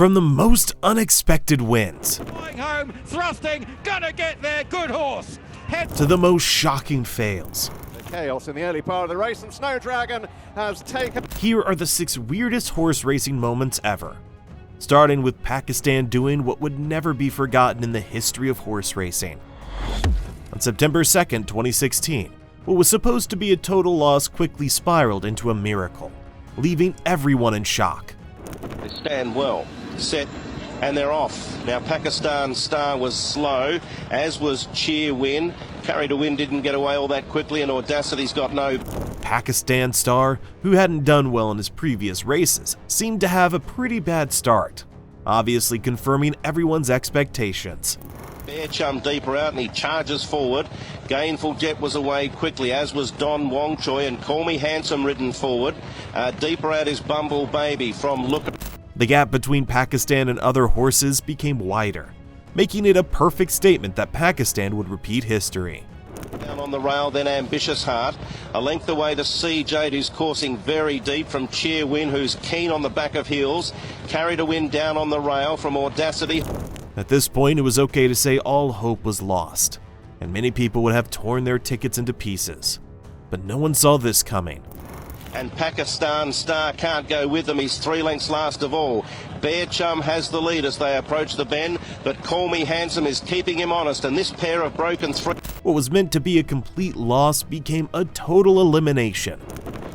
From the most unexpected wins Going home, thrusting, gonna get there, good horse. to the most shocking fails, Chaos in the early part of the race, and Snow Dragon has taken. here are the 6 weirdest horse racing moments ever. Starting with Pakistan doing what would never be forgotten in the history of horse racing. On September 2nd, 2016, what was supposed to be a total loss quickly spiraled into a miracle, leaving everyone in shock. They stand well, set, and they're off. Now Pakistan Star was slow, as was Cheer Win. Carry to Win didn't get away all that quickly, and Audacity's got no. Pakistan Star, who hadn't done well in his previous races, seemed to have a pretty bad start, obviously confirming everyone's expectations. Bear Chum deeper out, and he charges forward. Gainful Jet was away quickly, as was Don Wong Choi, and Call Me Handsome ridden forward. Deeper out is Bumble Baby from Look. The gap between Pakistan and other horses became wider, making it a perfect statement that Pakistan would repeat history. Down on the rail, then Ambitious Heart. A length away to CJ, who's coursing very deep from Cheer Win, who's keen on the back of heels. Carry to Win down on the rail from Audacity. At this point, it was okay to say all hope was lost, and many people would have torn their tickets into pieces. But no one saw this coming. And Pakistan Star can't go with them. He's 3 lengths last of all. Bear Chum has the lead as they approach the bend, but Call Me Handsome is keeping him honest, and this pair of broken three. What was meant to be a complete loss became a total elimination.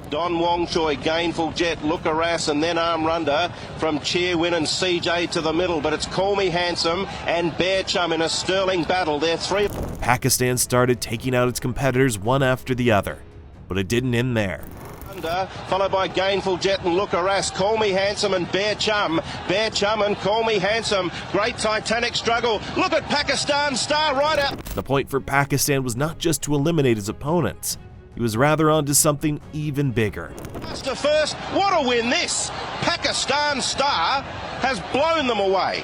Don Wong Choi, Gainful Jet, Look Harass, and then Arm Runda from Cheer Win and CJ to the middle, but it's Call Me Handsome and Bear Chum in a sterling battle. They're 3. Pakistan started taking out its competitors one after the other, but it didn't end there. Followed by Gainful Jet and Look Harass, Call Me Handsome and Bear Chum and Call Me Handsome. Great titanic struggle. Look at Pakistan Star right out. The point for Pakistan was not just to eliminate his opponents, he was rather onto something even bigger. Last to first, what a win this! Pakistan Star has blown them away.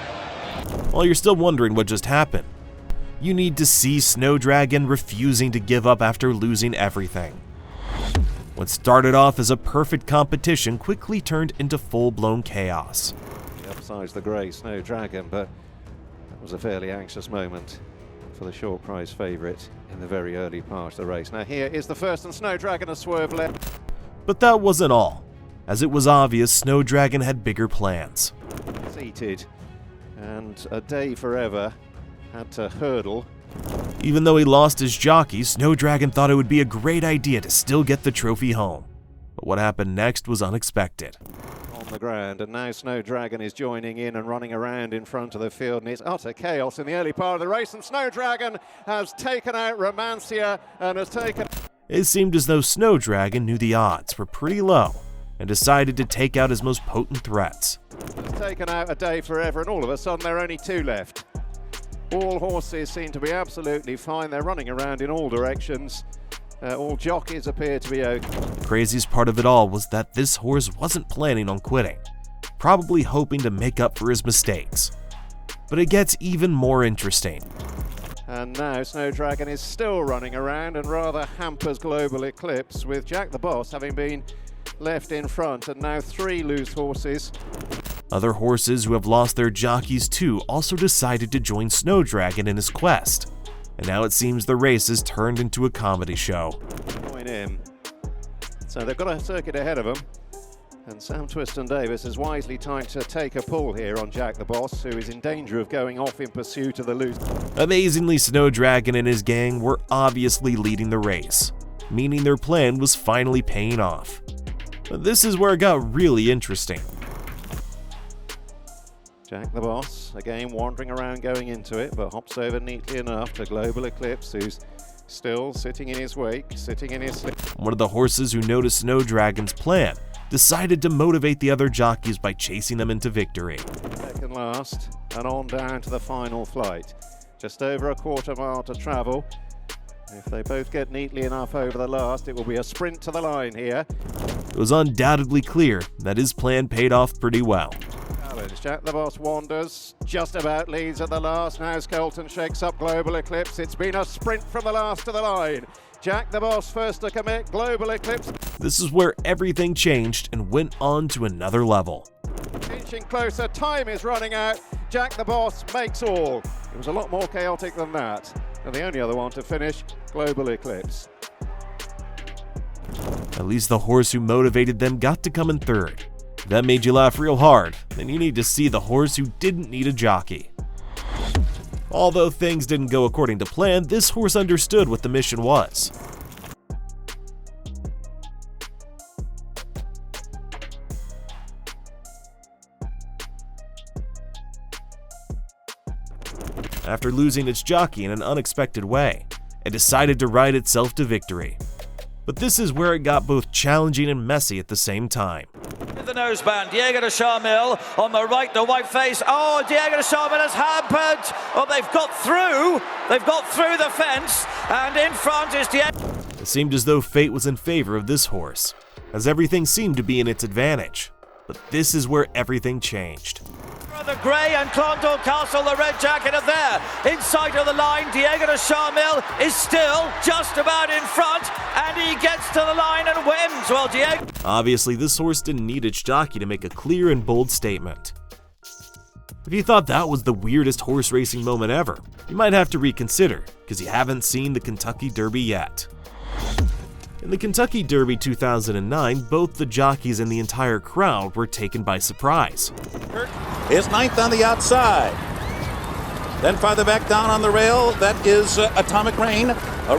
While you're still wondering what just happened, you need to see Snow Dragon refusing to give up after losing everything. What started off as a perfect competition quickly turned into full-blown chaos. He upsized the grey Snow Dragon, but that was a fairly anxious moment for the short prize favourite in the very early part of the race. Now here is the first, and Snow Dragon has swerved left. But that wasn't all, as it was obvious Snow Dragon had bigger plans. Seated, and A Day Forever had to hurdle. Even though he lost his jockey, Snow Dragon thought it would be a great idea to still get the trophy home. But what happened next was unexpected. On the ground, and now Snow Dragon is joining in and running around in front of the field, and it's utter chaos in the early part of the race, and Snow Dragon has taken out Romancia and has taken. It seemed as though Snow Dragon knew the odds were pretty low and decided to take out his most potent threats. Has taken out A Day Forever, and all of a sudden there are only 2 left. All horses seem to be absolutely fine. They're running around in all directions. All jockeys appear to be okay. The craziest part of it all was that this horse wasn't planning on quitting, probably hoping to make up for his mistakes. But it gets even more interesting. And now Snow Dragon is still running around and rather hampers Global Eclipse, with Jack the Boss having been left in front, and now 3 loose horses. Other horses who have lost their jockeys too also decided to join Snow Dragon in his quest, and now it seems the race has turned into a comedy show. Join in. So they've got a circuit ahead of them, and Sam Twiston-Davies has wisely timed to take a pull here on Jack the Boss, who is in danger of going off in pursuit of the loose. Amazingly, Snow Dragon and his gang were obviously leading the race, meaning their plan was finally paying off. But this is where it got really interesting. Jack the Boss, again wandering around going into it, but hops over neatly enough to Global Eclipse, who's still sitting in his wake, sitting in his... One of the horses who noticed Snow Dragon's plan decided to motivate the other jockeys by chasing them into victory. Second last, and on down to the final flight. Just over a quarter mile to travel. If they both get neatly enough over the last, it will be a sprint to the line here. It was undoubtedly clear that his plan paid off pretty well. Jack the Boss wanders, just about leads at the last. Now Skelton shakes up Global Eclipse. It's been a sprint from the last to the line. Jack the Boss first to commit, Global Eclipse. This is where everything changed and went on to another level. inching closer. Time is running out. Jack the Boss makes all. It was a lot more chaotic than that. And the only other one to finish, Global Eclipse. At least the horse who motivated them got to come in third. If that made you laugh real hard, then you need to see the horse who didn't need a jockey. Although things didn't go according to plan, this horse understood what the mission was. After losing its jockey in an unexpected way, it decided to ride itself to victory. But this is where it got both challenging and messy at the same time. The noseband, Diego de Charmil on the right, the white face. Oh, Diego de Charmil has hampered. Oh, they've got through the fence, and in front is Diego. It seemed as though fate was in favor of this horse, as everything seemed to be in its advantage. But this is where everything changed. The grey and Clondall Castle, the red jacket are there. Inside of the line, Diego de Charmil is still just about in front, and he gets to the line and wins. Well, Diego... Obviously, this horse didn't need its jockey to make a clear and bold statement. If you thought that was the weirdest horse racing moment ever, you might have to reconsider, because you haven't seen the Kentucky Derby yet. In the Kentucky Derby 2009, both the jockeys and the entire crowd were taken by surprise. Is ninth on the outside. Then farther back down on the rail, that is Atomic Rain,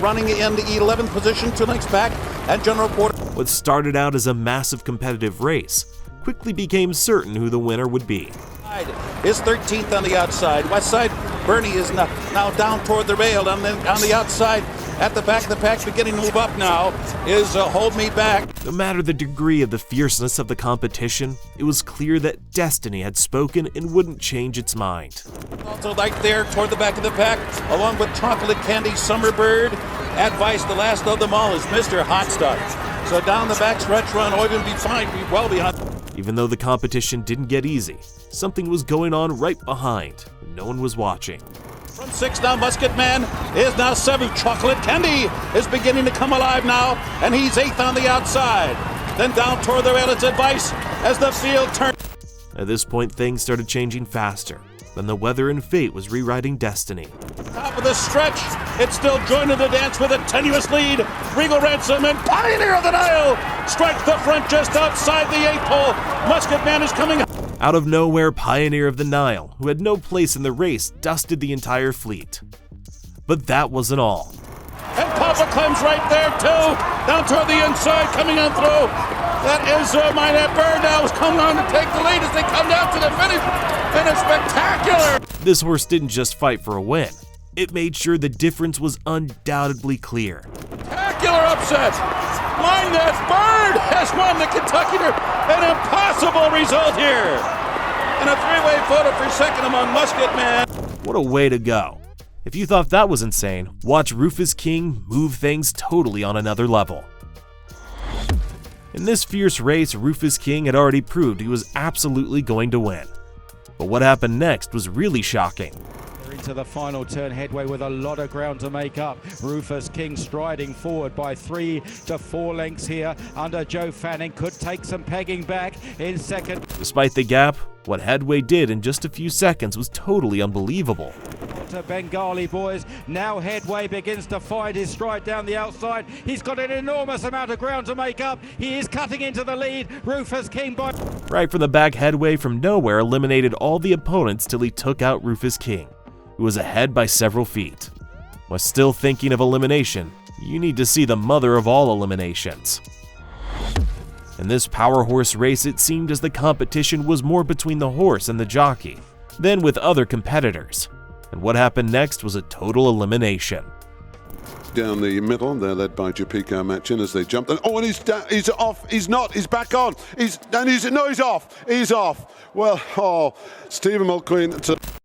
running in the 11th position, 2 lengths back, and General Porter. What started out as a massive competitive race quickly became certain who the winner would be. Is 13th on the outside. Westside Bernie is now down toward the rail, and then on the outside, at the back of the pack, beginning to move up now, is Hold Me Back. No matter the degree of the fierceness of the competition, it was clear that Destiny had spoken and wouldn't change its mind. Also right there toward the back of the pack, along with Chocolate Candy, Summerbird. Advice, the last of them all, is Mr. Hot Stuff. So down the back stretch run, Oyvind be fine, be well behind. Even though the competition didn't get easy, something was going on right behind. No one was watching. From 6 now, Musket Man is now 7th. Chocolate Candy is beginning to come alive now, and he's 8th on the outside. Then down toward the rail, it's Advice as the field turns. At this point, things started changing faster. Then the weather and fate was rewriting destiny. Top of the stretch, it's still joining the dance with a tenuous lead. Regal Ransom and Pioneer of the Nile strike the front just outside the 8 pole. Musket Man is coming. Out of nowhere, Pioneer of the Nile, who had no place in the race, dusted the entire fleet. But that wasn't all. And Papa comes right there too, down toward the inside, coming on through. That is Minette Bird now is coming on to take the lead as they come down to the finish, and it's spectacular. This horse didn't just fight for a win. It made sure the difference was undoubtedly clear. Spectacular upset. Minette Bird has won the Kentucky Derby. An impossible result here. And a 3-way photo for second among Musket Man. What a way to go. If you thought that was insane, watch Rufus King move things totally on another level. In this fierce race, Rufus King had already proved he was absolutely going to win. But what happened next was really shocking. Into the final turn, headway with a lot of ground to make up. Rufus King striding forward by 3 to 4 lengths here under Joe Fanning. Could take some pegging back in second. Despite the gap, what Headway did in just a few seconds was totally unbelievable. To Bengali boys, now Headway begins to find his stride down the outside. He's got an enormous amount of ground to make up. He is cutting into the lead. Rufus King by... Right from the back, Headway from nowhere eliminated all the opponents till he took out Rufus King, who was ahead by several feet. While still thinking of elimination, you need to see the mother of all eliminations. In this power horse race, it seemed as the competition was more between the horse and the jockey than with other competitors. And what happened next was a total elimination. Down the middle, they're led by Japiko Machin as they jump. And he's off. He's not. He's back on. He's off. He's off. Well, Stephen Mulqueen.